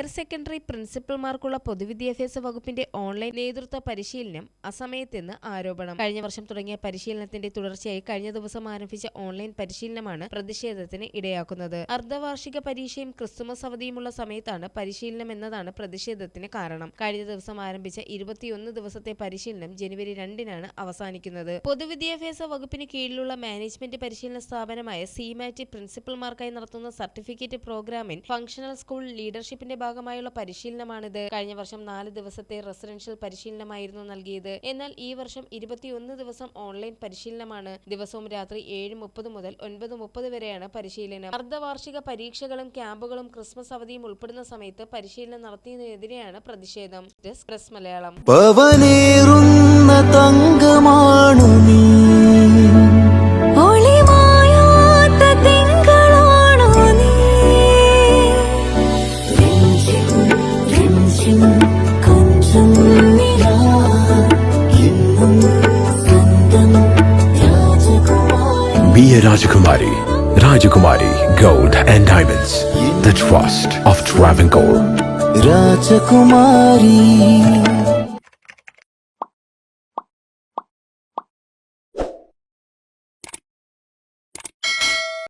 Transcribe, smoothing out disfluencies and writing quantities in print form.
Higher secondary പ്രിൻസിപ്പൽമാർക്കുള്ള പൊതുവിദ്യാഭ്യാസ വകുപ്പിന്റെ online നേതൃത്വ പരിശീലനം അസമയത്തെന്ന് ആരോപണം. കഴിഞ്ഞ വർഷം തുടങ്ങിയ പരിശീലനത്തിന്റെ തുടർച്ചയായി കഴിഞ്ഞ ദിവസം ആരംഭിച്ച ഓൺലൈൻ പരിശീലനമാണ് പ്രതിഷേധത്തിന് ഇടയാക്കുന്നത്. അർദ്ധവാർഷിക പരീക്ഷയും ക്രിസ്തുമസ് അവധിയുമുള്ള സമയത്താണ് പരിശീലനം എന്നതാണ് പ്രതിഷേധത്തിന് കാരണം. കഴിഞ്ഞ ദിവസം ആരംഭിച്ച 21 ദിവസത്തെ പരിശീലനം ജനുവരി 2-നാണ് അവസാനിക്കുന്നത്. പൊതുവിദ്യാഭ്യാസ വകുപ്പിന് കീഴിലുള്ള മാനേജ്മെന്റ് പരിശീലന സ്ഥാപനമായ സിമാറ്റ് പ്രിൻസിപ്പൽമാർക്കായി നടത്തുന്ന സർട്ടിഫിക്കറ്റ് പ്രോഗ്രാമിൻ ഫംഗ്ഷണൽ സ്കൂൾ ലീഡർഷിപ്പിന്റെ ഭാഗമായുള്ള പരിശീലനമാണിത്. കഴിഞ്ഞ വർഷം 4 ദിവസത്തെ റെസിഡൻഷ്യൽ പരിശീലനമായിരുന്നു നൽകിയത്. എന്നാൽ ഈ വർഷം 21 ദിവസം ഓൺലൈൻ പരിശീലനമാണ്. ദിവസവും രാത്രി 7:30 മുതൽ 9:30 വരെയാണ് പരിശീലനം. അർദ്ധവാർഷിക പരീക്ഷകളും ക്യാമ്പുകളും ക്രിസ്മസ് അവധിയും ഉൾപ്പെടുന്ന സമയത്ത് പരിശീലനം നടത്തിയതിനെതിരെയാണ് പ്രതിഷേധം. Press Malayalam. Be a Rajakumari Gold and Diamonds, the trust of Travancore. Rajakumari.